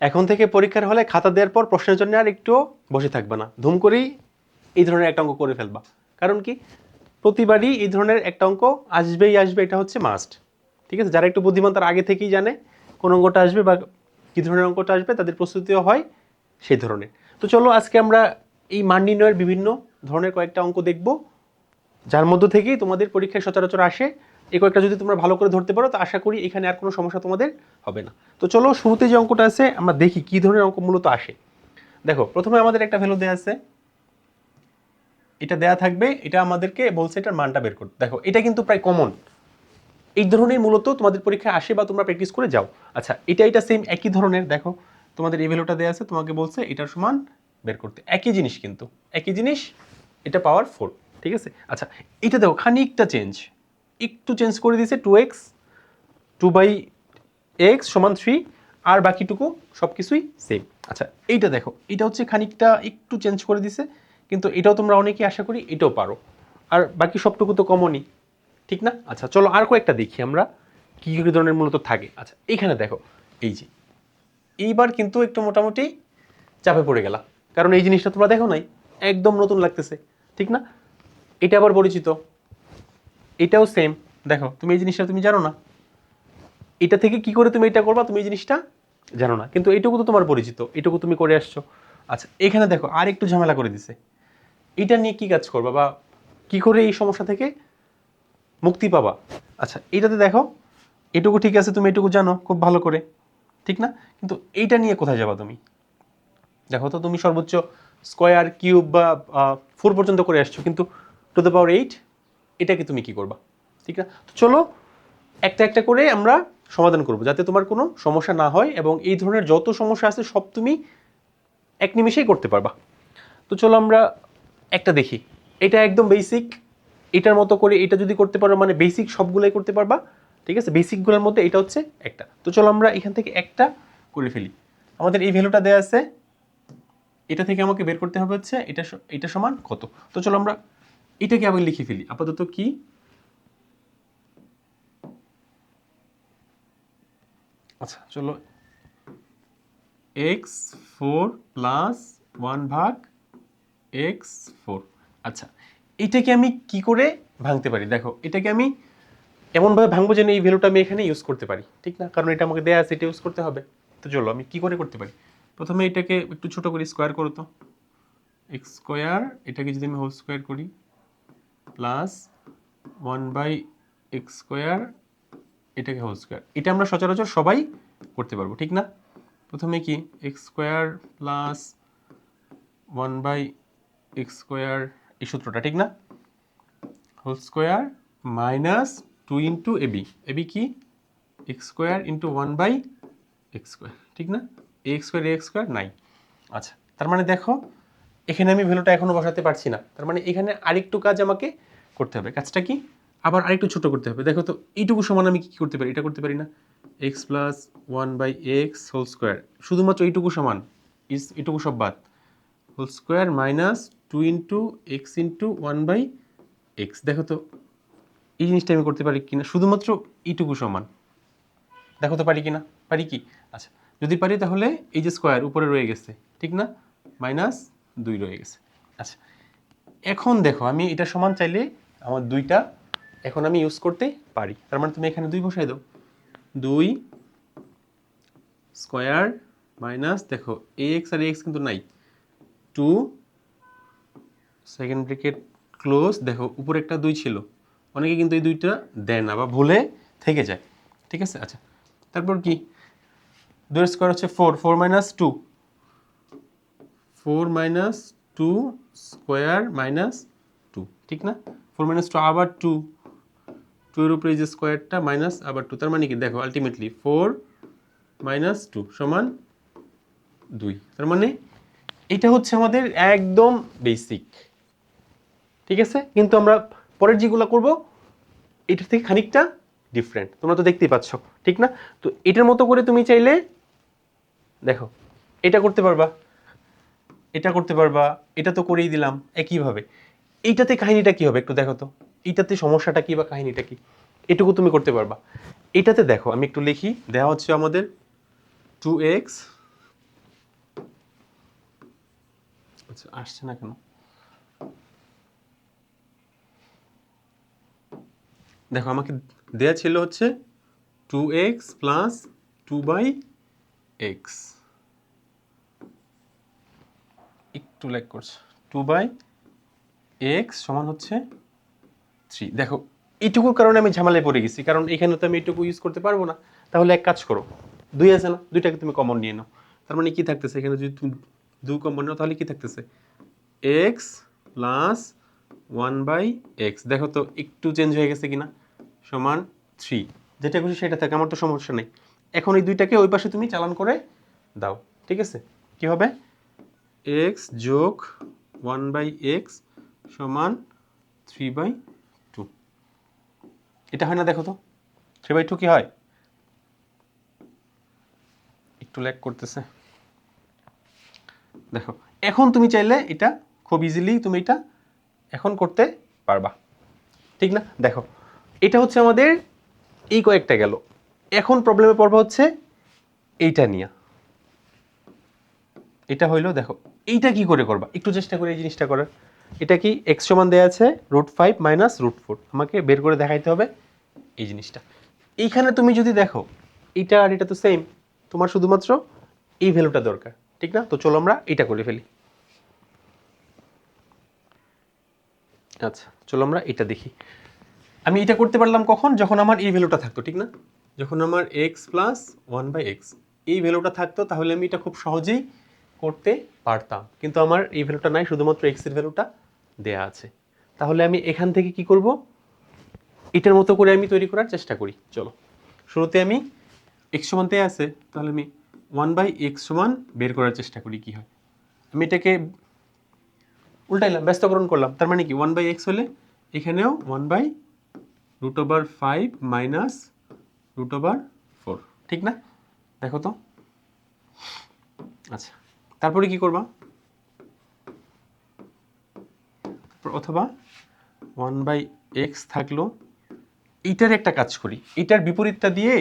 এখন থেকে পরীক্ষার হলে খাতা দেওয়ার পর প্রশ্নের জন্য আর একটু বসে থাকবে না, ধুম করেই এই ধরনের একটা অঙ্ক করে ফেলবা। কারণ কি, প্রতিবারই এই ধরনের একটা অঙ্ক আসবেই আসবে, এটা হচ্ছে মাস্ট। ঠিক আছে, যারা একটু বুদ্ধিমান তারা আগে থেকেই জানে কোন অঙ্কটা আসবে বা কী ধরনের অঙ্কটা আসবে, তাদের প্রস্তুতিও হয় সেই ধরনের। তো চলো আজকে আমরা এই মান নির্ণয়ের বিভিন্ন ধরনের কয়েকটা অঙ্ক দেখব, যার মধ্য থেকেই তোমাদের পরীক্ষায় সচরাচর আসে। এই কয়েকটা যদি তোমরা ভালো করে ধরতে পারো তো আশা করি এখানে আর কোনো সমস্যা তোমাদের হবে না। তো চলো শুরুতে যে অঙ্কটা আছে আমরা দেখি কী ধরনের অঙ্ক মূলত আসে। দেখো প্রথমে আমাদের একটা ভ্যালু দেওয়া আছে, এটা দেয়া থাকবে, এটা আমাদেরকে বলছে এটার মানটা বের করতে। দেখো এটা কিন্তু প্রায় কমন, এই ধরনের মূলত তোমাদের পরীক্ষায় আসে বা তোমরা প্র্যাকটিস করে যাও। আচ্ছা এটা সেম একই ধরনের, দেখো তোমাদের এই ভ্যালুটা দেওয়া আছে, তোমাকে বলছে এটার সমান বের করতে, একই জিনিস কিন্তু একই জিনিস, এটা পাওয়ার 4। ঠিক আছে, আচ্ছা এটা দেখো খানিকটা চেঞ্জ, একটু চেঞ্জ করে দিয়েছে, 2x 2/x সমান 3, আর বাকিটুকু সব কিছুই সেম। আচ্ছা এইটা দেখো, এটা হচ্ছে খানিকটা একটু চেঞ্জ করে দিছে, কিন্তু এটাও তোমরা অনেকেই আশা করি এটাও পারো, আর বাকি সবটুকু তো কমনই, ঠিক না? আচ্ছা চলো আর কয়েকটা দেখি আমরা কী কী ধরনের মূলত থাকে। আচ্ছা এইখানে দেখো, এই যে এইবার কিন্তু একটু মোটামুটি চাপে পড়ে গেলা, কারণ এই জিনিসটা তোমরা দেখো নাই, একদম নতুন লাগতেছে, ঠিক না? এটা আবার পরিচিত, এটাও সেম। দেখো তুমি এই জিনিসটা তুমি জানো না, এটা থেকে কি করে তুমি এটা করবা তুমি এই জিনিসটা জানো না, কিন্তু এইটুকু তো তোমার পরিচিত, এইটুকু তুমি করে আসছো। আচ্ছা এখানে দেখো আর একটু ঝামেলা করে দিছে, এটা নিয়ে কি কাজ করবা বা কি করে এই সমস্যা থেকে মুক্তি পাবা। আচ্ছা এইটাতে দেখো এটুকু ঠিক আছে, তুমি এটুকু জানো খুব ভালো করে, ঠিক না? কিন্তু এইটা নিয়ে কোথায় যাবা তুমি? দেখো তো তুমি সর্বোচ্চ স্কোয়ার কিউব বা 4 পর্যন্ত করে আসছো, কিন্তু টু দ্য পাওয়ার 8 এটাকে তুমি কি করবা? ঠিক না? তো চলো একটা একটা করে আমরা সমাধান করব, যাতে তোমার কোনো সমস্যা না হয় এবং এই ধরনের যত সমস্যা আছে সব তুমি এক নিমিষেই করতে পারবা। তো চলো আমরা একটা দেখি, এটা একদম বেসিক, এটার মতো করে এটা যদি করতে পারো মানে বেসিক সবগুলোই করতে পারবা। ঠিক আছে, বেসিকগুলোর মধ্যে এটা হচ্ছে একটা। তো চলো আমরা এখান থেকে একটা করে ফেলি। আমাদের এই ভ্যালুটা দেওয়া আছে, এটা থেকে আমাকে বের করতে হবে হচ্ছে এটা সমান কত। তো চলো আমরা এটাকে আবার লিখে ফেলি আপাতত। কি, আচ্ছা চলো x4 প্লাস 1/x4। আচ্ছা এটাকে আমি কি করে ভাঙতে পারি? দেখো এটাকে আমি এমনভাবে ভাঙবো যেন এই ভ্যালুটা আমি এখানে ইউজ করতে পারি, ঠিক না? কারণ এটা আমাকে দেয়া আছে, এটা ইউজ করতে হবে। তো চলো আমি কি করে করতে পারি, প্রথমে এটাকে একটু ছোট করে স্কোয়ার করো তো, এক্স স্কোয়ার, এটাকে যদি আমি হোল স্কোয়ার করি প্লাস 1/x², এটাকে হোল স্কোয়ার, এটা আমরা সচরাচর সবাই করতে পারবো, ঠিক না? প্রথমে কি x² প্লাস 1/x², এই সূত্রটা ঠিক না, whole square minus 2 into AB, AB কি x² ইন্টু 1/x², ঠিক না? ax² নাই। আচ্ছা তার মানে দেখো এখানে আমি ভ্যালুটা এখনো বসাতে পারছি না, তার মানে এখানে আরেকটু কাজ আমাকে করতে হবে। কাজটা কি, আবার আরেকটু ছোট করতে হবে। দেখো তো এইটুকু সমান আমি কি করতে পারি, এটা করতে পারি না, x plus 1/x whole square, শুধুমাত্র এইটুকু সমান, এইটুকু সব বাদ, whole square minus 2 into x into 1/x। দেখো তো এই জিনিসটা আমি করতে পারি কিনা, শুধুমাত্র এইটুকু সমান, দেখো তো পারি কিনা, পারি কি? আচ্ছা যদি পারি তাহলে এই যে স্কোয়ার উপরে রয়ে গেছে, ঠিক না, -2 রয়ে গেছে। আচ্ছা এখন দেখো আমি এটা সমান চাইলে আমার দুইটা এখন আমি ইউজ করতে পারি, তার মানে তুমি এখানে 2 বসাই দাও, 2 স্কোয়ার মাইনাস, দেখো ax আর ax কিন্তু নাই, 2 সেকেন্ড ব্রেকেট ক্লোজ, দেখো উপরে একটা 2 ছিল, অনেকে কিন্তু এই দুইটা দেয় না বা ভুলে থেকে যায়, ঠিক আছে? আচ্ছা তারপর কি, 2 স্কোয়ার হচ্ছে 4, 4 মাইনাস 2, 4 মাইনাস 2 স্কোয়ার মাইনাস 2, ঠিক না? 4 মাইনাস 2 আবার 2, 2 এর উপরে যে স্কোয়ারটা মাইনাস আবার 2, তার মানে কি দেখো আলটিমেটলি 4 মাইনাস 2 সমান 2, তার মানে এটা হচ্ছে আমাদের একদম বেসিক, ঠিক আছে? কিন্তু আমরা পরের যেগুলো করব এটার থেকে খানিকটা ডিফারেন্ট, তোমরা তো দেখতেই পাচ্ছ, ঠিক না? তো এটার মতো করে তুমি চাইলে দেখো এটা করতে পারবা, এটা করতে পারবা, এটা তো করেই দিলাম একইভাবে। এইটাতে কাহিনীটা কি হবে একটু দেখো তো, এইটাতে সমস্যাটা কি বা কাহিনীটা কি, এটুকু তুমি করতে পারবা। এটাতে দেখো আমি একটু লিখি, দেওয়া হচ্ছে আমাদের 2x আচ্ছা আসছে না কেন? দেখো আমাকে দেয়া ছিল হচ্ছে 2x প্লাস 2/x, একটু ল্যাগ করছে। 2/x সমান হচ্ছে 3। দেখো এইটুকুর কারণে আমি ঝামেলায় পড়ে গেছি, কারণ এখানে তো আমি এইটুকু ইউজ করতে পারবো না। তাহলে এক কাজ করো, 2 আছে না, 2টাকে তুমি কমন নিয়ে নাও। তার মানে কি থাকতেছে এখানে, যদি তুমি 2 কমন নাও তাহলে কি থাকতেছে, x প্লাস 1/x। দেখো তো একটু চেঞ্জ হয়ে গেছে কিনা, সমান 3। যেটা খুশি সেটা থাকে, আমার তো সমস্যা নেই। এখন এই দুইটাকে ওই পাশে তুমি চালান করে দাও, ঠিক আছে? কি হবে, x যোগ 1/x সমান 3/2। এটা হয় না, দেখো তো 3/2 কি হয়? একটু ল্যাগ করতেছে। দেখো এখন তুমি চাইলে এটা খুব ইজিলি তুমি এটা এখন করতে পারবা, ঠিক না? দেখো এটা হচ্ছে আমাদের এই কয়েকটা গেল। এখন প্রবলেমে পড়বা হচ্ছে এইটা নিয়ে। এটা হইলো, দেখো এইটা কি করে করবা, একটু চেষ্টা করে এই জিনিসটা করার। এটা কি x সমান দেয়া আছে √5 মাইনাস √4, আমাকে বের করে দেখাইতে হবে এই জিনিসটা। এইখানে তুমি যদি দেখো এটা আর এটা তো সেম, তোমার শুধুমাত্র এই ভ্যালুটা দরকার, ঠিক না? তো চলো আমরা এটা করে ফেলি। আচ্ছা চলো আমরা এটা দেখি। আমি এটা করতে পারলাম কখন, যখন আমার এই ভ্যালুটা থাকতো, ঠিক না? যখন আমার x প্লাস 1/x এই ভ্যালুটা থাকতো, তাহলে আমি এটা খুব সহজেই করতে পারতাম। কিন্তু আমার এই ভ্যালুটা নাই, শুধুমাত্র x এর ভ্যালুটা দেয়া আছে। তাহলে আমি এখান থেকে কি করব, এটার মতো করে আমি তৈরি করার চেষ্টা করি। চলো শুরুতে আমি x সমান দেয়া আছে, তাহলে আমি 1/x সমান বের করার চেষ্টা করি কি হয়। আমি এটাকে উল্টাইলাম, ব্যস্তকরণ করলাম। তার মানে কি 1/x হলে এখানেও 1/√5 মাইনাস √4, ঠিক না? দেখো তো। আচ্ছা তারপরে কি করবা, অথবা 1/x থাকলো, এইটার একটা কাজ করি, এইটার বিপরীতটা দিয়ে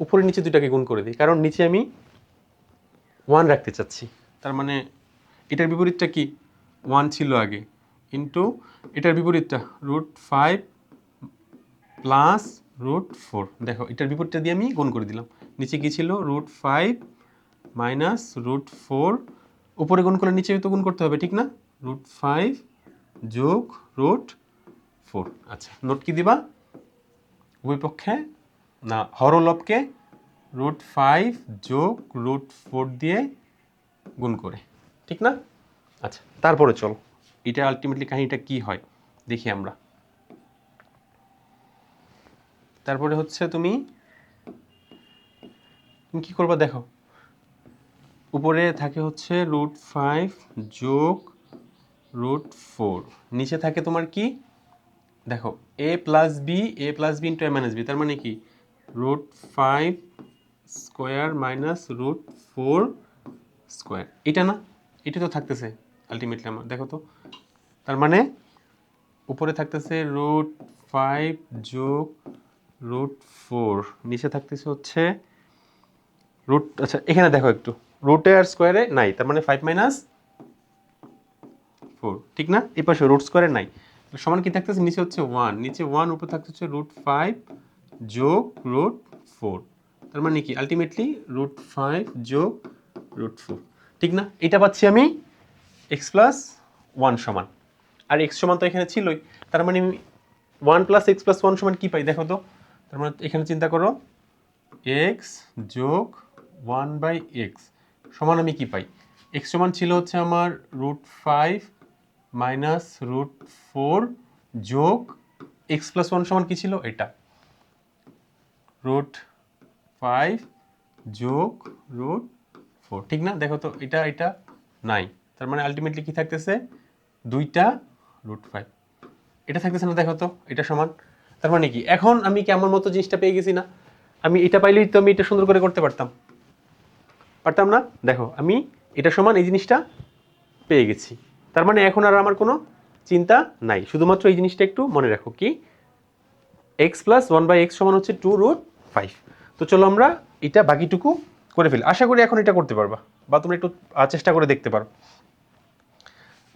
উপরে নিচে দুটাকে গুণ করে দিই, কারণ নিচে আমি 1 রাখতে চাচ্ছি। তার মানে এটার বিপরীতটা কি, 1 ছিল আগে, ইন্টু এটার বিপরীতটা √5 প্লাস √4। দেখো এটার বিপরীতটা দিয়ে আমি গুণ করে দিলাম। নিচে কি ছিল, √5 মাইনাস √4, উপরে গুণ করলে নিচে তো গুণ করতে হবে, ঠিক না? √5 যোগ √4। আচ্ছা নোট কি দিবা, উভয় পক্ষে না হরলবকে √5 যোগ √4 দিয়ে গুণ করে, ঠিক না? আচ্ছা তারপরে চলো এটা আলটিমেটলি কাহিনীটা কি হয় দেখি আমরা। তারপরে হচ্ছে তুমি কি করবা, দেখো উপরে থাকে হচ্ছে √5 যোগ √4, নিচে থাকে তোমার কি, দেখো a plus b into a minus b. তার মানে কি √5 স্কোয়ার মাইনাস √4 স্কোয়ার, এটা না, এটা তো থাকতেছে আলটিমেটলি আমার, দেখো তো। তার মানে উপরে থাকতেছে √5 যোগ √4, নিচে থাকতেছে হচ্ছে আচ্ছা এখানে দেখো একটু রুটে আর স্কোয়ারে নাই, তার মানে 5 মাইনাস 4, ঠিক না? এই পাশে রুট স্কোয়ারে নাই, সমান কি থাকতেছে, নিচে হচ্ছে 1, নিচে 1, উপরে থাকতেছে √5 যোগ √4। তার মানে কি আলটিমেটলি √5 যোগ √4, ঠিক না? এটা পাচ্ছি আমি x প্লাস 1 সমান, আর x সমান তো এখানে ছিলই। তার মানে আমি 1 প্লাস x প্লাস 1 সমান কি পাই, দেখো তো। তার মানে এখানে চিন্তা করো, x যোগ 1/x সমান আমি কি পাই, x সমান ছিল হচ্ছে আমার √5 মাইনাস √4 যোগ x প্লাস 1 সমান কি ছিল, এটা √5 যোগ √4, ঠিক না? দেখো তো এটা এটা নাই, তার মানে আলটিমেটলি কি থাকতেছে, 2টা √5, এটা থাকতেছে না, দেখো তো এটা সমান। তার মানে কি এখন আমি কেমন মতো জিনিসটা পেয়ে গেছি না, আমি এটা পাইলেই তো আমি এটা সুন্দর করে করতে পারতাম, পারতাম না? দেখো আমি এটা সমান এই জিনিসটা পেয়ে গেছি। তার মানে এখন আর আমার কোনো চিন্তা নাই, শুধুমাত্র এই জিনিসটা একটু মনে রাখো কি, x প্লাস 1/x সমান হচ্ছে 2√5। তো চলো আমরা এটা বাকিটুকু করে ফেলি। আশা করি এখন এটা করতে পারবা, বা তোমরা একটু চেষ্টা করে দেখতে পারো।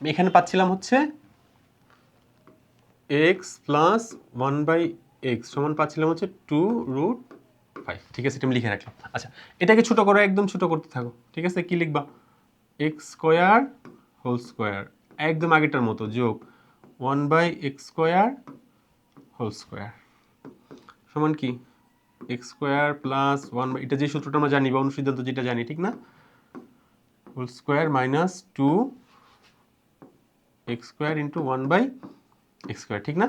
এখানে পাচ্ছিলাম হচ্ছে এক্স প্লাস 1/x সমান পাচ্ছিলাম হচ্ছে 2√5। ঠিক আছে, এটা আমি লিখে রাখলাম। আচ্ছা, এটাকে ছোট করো, একদম ছোট করতে থাকো। ঠিক আছে, কি লিখবা? এক্স স্কোয়ার হোল স্কোয়ার, একদম আগেরটার মতো, যোগ 1/x স্কোয়ার হোল স্কোয়ার সমান কি এক্স স্কোয়ার প্লাস 1, এটা যে সূত্রটা আমরা জানি বা অনুসিদ্ধান্ত যেটা জানি, ঠিক না? Whole square minus 2x square into 1/x square, ঠিক না?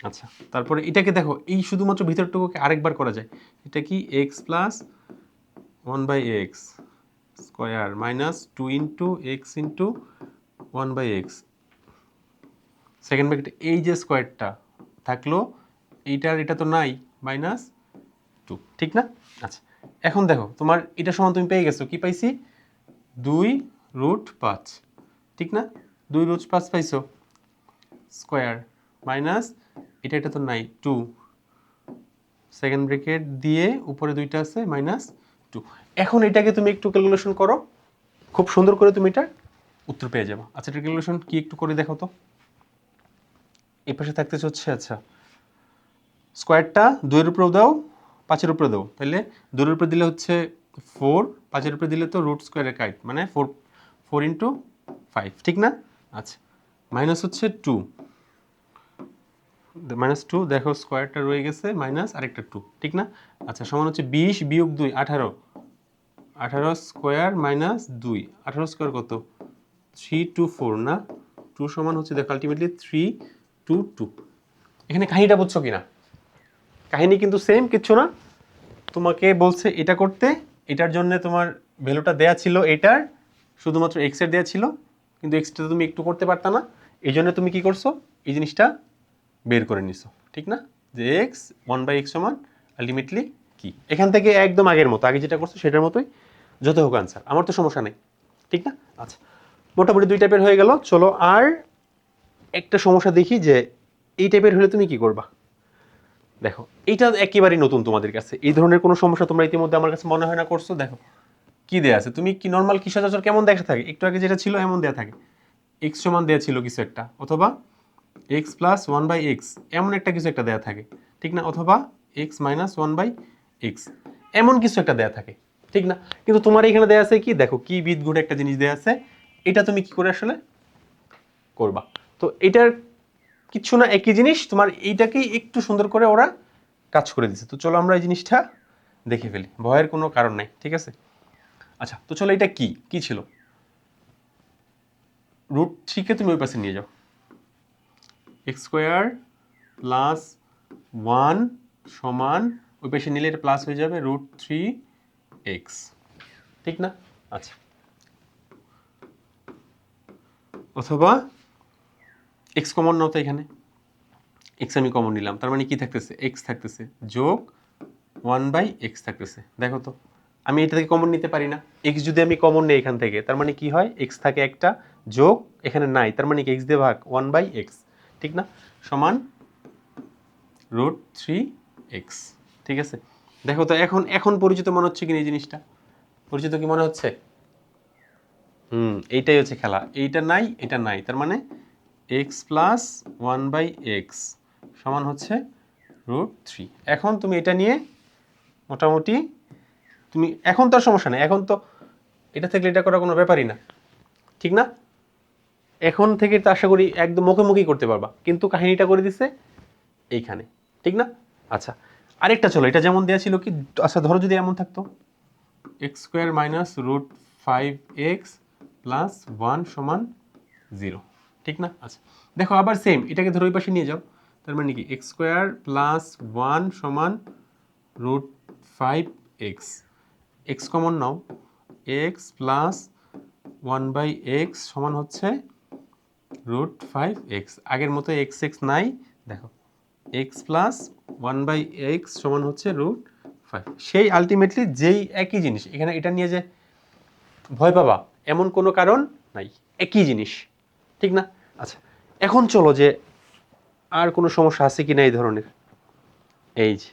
আচ্ছা, তারপরে এটাকে দেখো, এই শুধুমাত্র ভিতরটুকুকে আরেকবার করা যায়। এটা কি x plus 1/x square minus 2 into x into 1/x, second bracket, এই যে স্কোয়ারটা থাকলো, এইটার এটা তো নাই, মাইনাস 2, ঠিক না? আচ্ছা, এখন দেখো তোমার এটা সমান তুমি পেয়ে গেছো, কি পাইছি? 2√5, ঠিক না? 2√5 পাইছো, স্কোয়ার মাইনাস এটা তো নাই, 2, সেকেন্ড ব্র্যাকেট দিয়ে উপরে দুইটা আছে, মাইনাস 2। এখন এটাকে তুমি একটু ক্যালকুলেশন করো, খুব সুন্দর করে তুমি এটা উত্তর পেয়ে যাবে। আচ্ছা, এটা ক্যালকুলেশন কি একটু করে দেখো তো। এই পাশে থাকতেছে হচ্ছে, আচ্ছা, স্কোয়ারটা 2-এর উপরেও দাও, 5-এর উপরে দাও, তাহলে 2-এর উপরে দিলে হচ্ছে 4, 5-এর উপরে দিলে তো রুট স্কোয়ারের কাইট, মানে 4 ইন্টু 5, ঠিক না? আচ্ছা, মাইনাস হচ্ছে 2, মাইনাস 2, দেখো স্কোয়ারটা রয়ে গেছে, মাইনাস আরেকটা 2, ঠিক না? আচ্ছা, সমান হচ্ছে 20 বিয়োগ 2, 18, 18 স্কোয়ার মাইনাস 2, 18 স্কোয়ার কত? 324 না? 2 সমান হচ্ছে, দেখো আলটিমেটলি 322। এখানে কাহিনীটা বুঝছো কিনা? কাহিনী কিন্তু সেম, কিচ্ছু না। তোমাকে বলছে এটা করতে, এটার জন্য তোমার ভ্যালুটা দেয়া ছিল, এটার শুধুমাত্র এক্স এর দেয়া ছিল, কিন্তু এক্সটা তুমি একটু করতে পারতা না, এই জন্য তুমি কি করছো, এই জিনিসটা বের করে নিছো, ঠিক না? যে এক্স 1/x সমান আলটিমেটলি কি, এখান থেকে একদম আগের মতো, আগে যেটা করছো সেটার মতোই যত হোক আনসার, আমার তো সমস্যা নেই, ঠিক না? আচ্ছা, মোটামুটি 2 টাইপের হয়ে গেল। চলো আর একটা সমস্যা দেখি, যে এই টাইপের হলে তুমি কি করবা। দেখো, এইটা একেবারেই নতুন তোমাদের কাছে, এই ধরনের কোনো সমস্যা তোমরা ইতিমধ্যে আমার কাছে মনে হয় না করছো। দেখো কি দেয়া আছে, তুমি কি নর্মাল কি সচরাচর কেমন দেখা থাকে, একটু আগে যেটা ছিল এমন দেয়া থাকে, এক্স সমান দেয়া ছিল কিছু একটা, অথবা এক্স প্লাস 1/x এমন একটা কিছু একটা দেয়া থাকে, ঠিক না? অথবা এক্স মাইনাস 1/x এমন কিছু একটা দেয়া থাকে, ঠিক না? কিন্তু তোমার এখানে দেয়া আছে কি, দেখো কি বিদঘুটে একটা জিনিস দেয়া আছে, এটা তুমি কি করে আসলে করবা। তো এটার কিছু না, একই জিনিস, তোমার এইটাকেই একটু সুন্দর করে ওরা কাজ করে দিচ্ছে। তো চলো আমরা এই জিনিসটা দেখে ফেলি, ভয়ের কোনো কারণ নাই, ঠিক আছে? আচ্ছা, তো চলো এটা কি কি ছিল, √3 তুমি ওই পাশে নিয়ে যাও, এক্স স্কোয়ার প্লাস 1 সমান, ওই পাশে নিলে এটা প্লাস হয়ে যাবে √3x, ঠিক না? আচ্ছা, অথবা এক্স কমন নাও তো, এখানে এক্স আমি কমন নিলাম, তার মানে কি থাকতেছে, এক্স থাকতেছে, যোগ 1/x থাকতেছে। দেখো তো, আমি এটা থেকে কমন নিতে পারি না, এক্স যদি আমি কমন নিই এখান থেকে, তার মানে কি হয়, এক্স থাকে একটা, যোগ এখানে নাই, তার মানে কি এক্স দিয়ে ভাগ 1/x, ঠিক না? সমান √3x, ঠিক আছে? দেখো তো, এখন এখন পরিচিত মনে হচ্ছে কিনা এই জিনিসটা, পরিচিত কি মনে হচ্ছে? এইটাই হচ্ছে খেলা, এইটা নাই এটা নাই, তার মানে এক্স প্লাস 1/x সমান হচ্ছে √3। এখন তুমি এটা নিয়ে মোটামুটি, তুমি এখন তো আর সমস্যা নেই, এখন তো এটা থেকে এটা করার কোনো ব্যাপারই না, ঠিক না? এখন থেকে তো আশা করি একদম মুখোমুখি করতে পারবা, কিন্তু কাহিনীটা করে দিছে এইখানে, ঠিক না? আচ্ছা, আরেকটা চলো, এটা যেমন দেওয়া ছিল কি, আচ্ছা ধরো যদি এমন থাকতো, x square minus √5x plus 1 সমান 0, ঠিক না? আচ্ছা, দেখো আবার সেম, এটাকে ধরো ওই পাশে নিয়ে যাও, তার মানে কি এক্স স্কোয়ার প্লাস 1 সমান √5x, এক্স কমন নাও, এক্স প্লাস 1/x সমান হচ্ছে √5x, আগের মতো এক্স এক্স নাই, দেখো এক্স প্লাস 1/x সমান হচ্ছে √5। সেই আলটিমেটলি যেই একই জিনিস, এখানে এটা নিয়ে যে ভয় পাবা এমন কোনো কারণ নাই, একই জিনিস, ঠিক না? আচ্ছা, এখন চলো যে আর কোনো সমস্যা আছে কি না এই ধরনের, এই যে